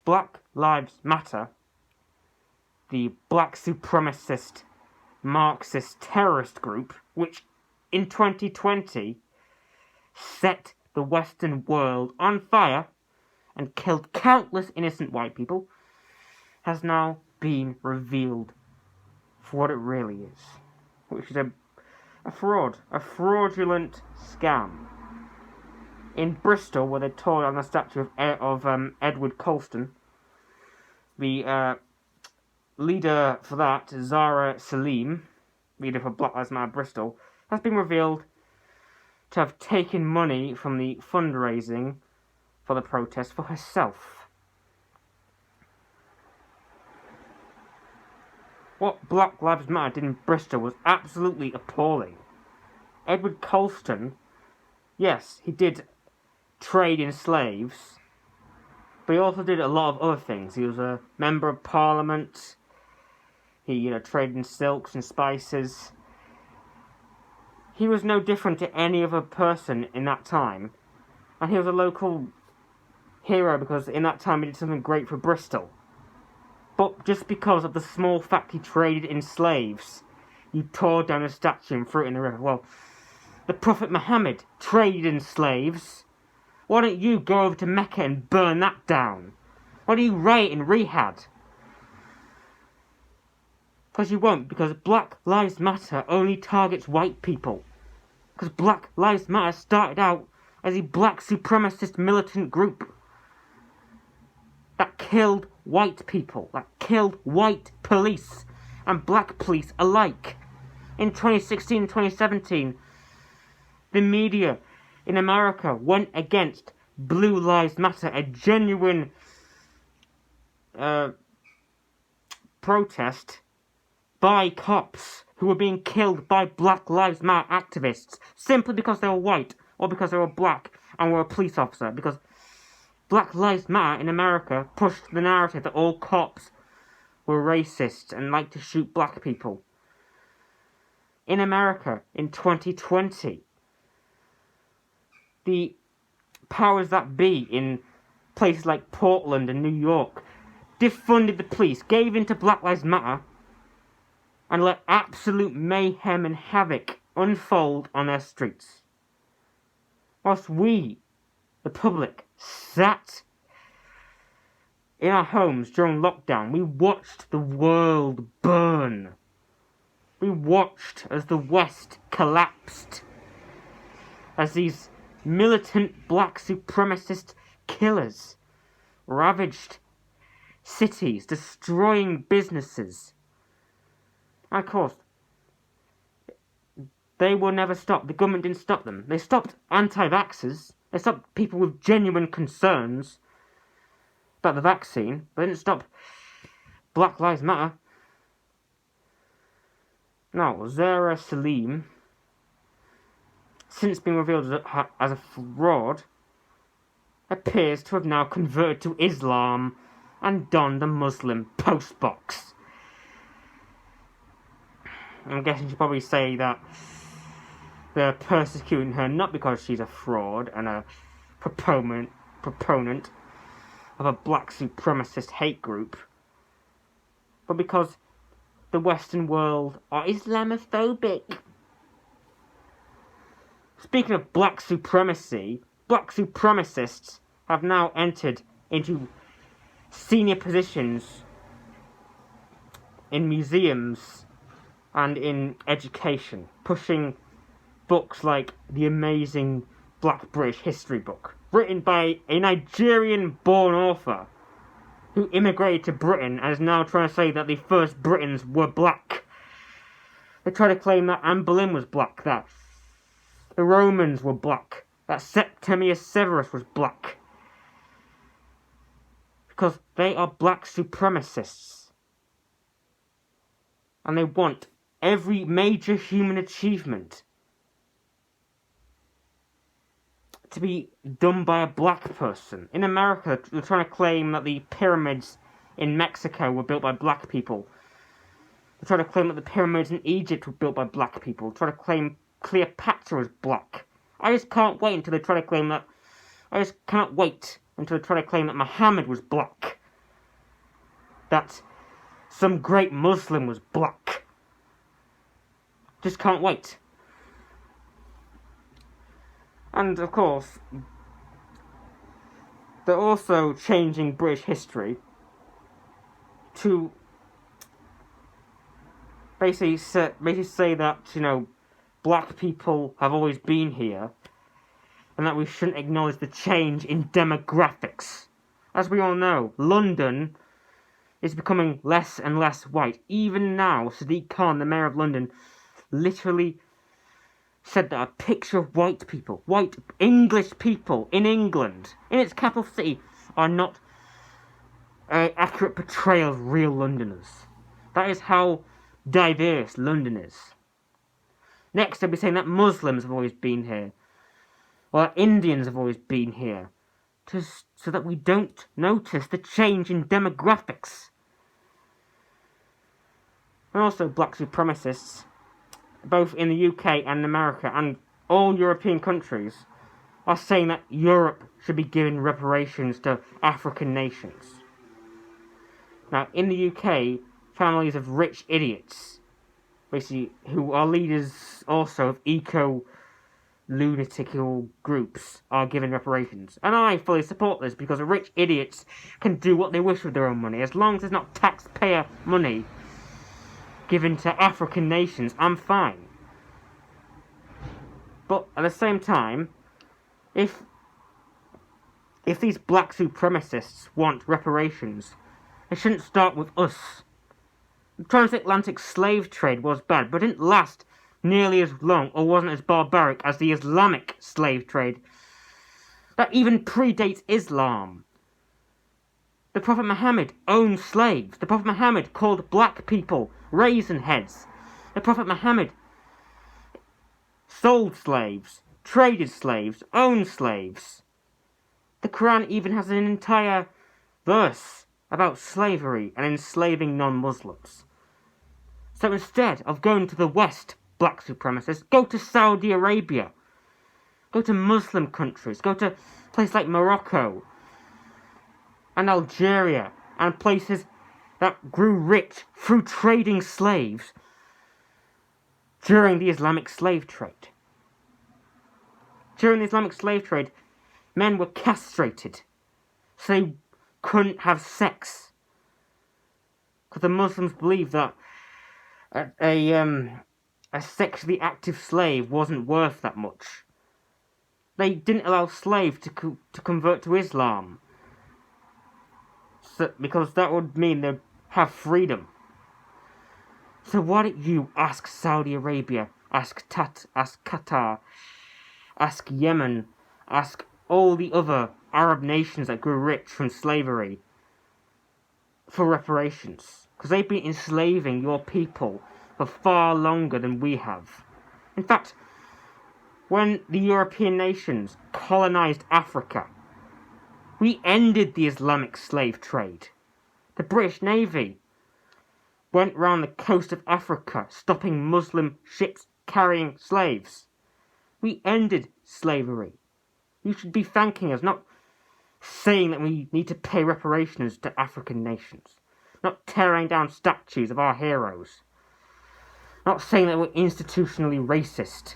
Black Lives Matter, the black supremacist Marxist terrorist group, which in 2020 set the Western world on fire and killed countless innocent white people, has now been revealed for what it really is, which is a fraud, a fraudulent scam. In Bristol, where they tore down the statue of Edward Colston, the leader for that, Zara Salim, leader for Black Lives Matter Bristol, has been revealed to have taken money from the fundraising for the protest for herself. What Black Lives Matter did in Bristol was absolutely appalling. Edward Colston, yes, he did trade in slaves, but he also did a lot of other things. He was a member of parliament. He, traded in silks and spices. He was no different to any other person in that time, and he was a local hero because in that time he did something great for Bristol. But just because of the small fact he traded in slaves, you tore down a statue and threw it in the river. Well, the Prophet Muhammad traded in slaves. Why don't you go over to Mecca and burn that down? Why do you riot in Riyadh? Because you won't, because Black Lives Matter only targets white people. Because Black Lives Matter started out as a black supremacist militant group that killed white people, that killed white police and black police alike. In 2016 and 2017, the media in America went against Blue Lives Matter, a genuine protest by cops who were being killed by Black Lives Matter activists simply because they were white or because they were black and were a police officer. Because Black Lives Matter in America pushed the narrative that all cops were racist and liked to shoot black people. In America, in 2020, the powers that be in places like Portland and New York defunded the police, gave in to Black Lives Matter, and let absolute mayhem and havoc unfold on their streets. Whilst we, the public, sat in our homes during lockdown, we watched the world burn. We watched as the West collapsed, as these militant black supremacist killers ravaged cities, destroying businesses. And of course, they will never stop. The government didn't stop them. They stopped anti-vaxxers. They stopped people with genuine concerns about the vaccine. They didn't stop Black Lives Matter. Now, Zara Salim, since being revealed as a fraud, appears to have now converted to Islam and donned a Muslim postbox. I'm guessing she'll probably say that they're persecuting her not because she's a fraud and a proponent of a black supremacist hate group, but because the Western world are Islamophobic. Speaking of black supremacy, black supremacists have now entered into senior positions in museums and in education, pushing books like The Amazing Black British History Book, written by a Nigerian-born author who immigrated to Britain and is now trying to say that the first Britons were black. They try to claim that Anne Boleyn was black, that the Romans were black, that Septimius Severus was black. Because they are black supremacists. And they want every major human achievement to be done by a black person. In America, they're trying to claim that the pyramids in Mexico were built by black people. They're trying to claim that the pyramids in Egypt were built by black people. They're trying to claim Cleopatra was black. I just can't wait until they try to claim that. I just cannot wait until they try to claim that Muhammad was black. that some great Muslim was black. Just can't wait. And of course, they're also changing British history to basically say that, black people have always been here, and that we shouldn't acknowledge the change in demographics. As we all know, London is becoming less and less white. Even now, Sadiq Khan, the mayor of London, literally said that a picture of white people, white English people in England, in its capital city, are not an accurate portrayal of real Londoners. That is how diverse London is. Next, they'll be saying that Muslims have always been here, or that Indians have always been here, so that we don't notice the change in demographics. And also black supremacists, both in the UK and America and all European countries, are saying that Europe should be giving reparations to African nations. Now, in the UK, families of rich idiots, basically, who are leaders also of eco-lunatical groups, are given reparations. And I fully support this, because rich idiots can do what they wish with their own money. As long as it's not taxpayer money given to African nations, I'm fine. But at the same time, if these black supremacists want reparations, it shouldn't start with us. The transatlantic slave trade was bad, but didn't last nearly as long or wasn't as barbaric as the Islamic slave trade that even predates Islam. The Prophet Muhammad owned slaves. The Prophet Muhammad called black people raisin heads. The Prophet Muhammad sold slaves, traded slaves, owned slaves. The Quran even has an entire verse about slavery and enslaving non-Muslims. So instead of going to the West, black supremacists, go to Saudi Arabia. Go to Muslim countries. Go to places like Morocco and Algeria and places that grew rich through trading slaves during the Islamic slave trade. During the Islamic slave trade, men were castrated so they couldn't have sex, because the Muslims believed that a sexually active slave wasn't worth that much. They didn't allow slaves to convert to Islam, because that would mean they'd have freedom. So why don't you ask Saudi Arabia, ask Qatar, ask Yemen, ask all the other Arab nations that grew rich from slavery for reparations, because they've been enslaving your people for far longer than we have. In fact, when the European nations colonized Africa, we ended the Islamic slave trade. The British Navy went round the coast of Africa, stopping Muslim ships carrying slaves. We ended slavery. You should be thanking us, not saying that we need to pay reparations to African nations, not tearing down statues of our heroes, not saying that we're institutionally racist.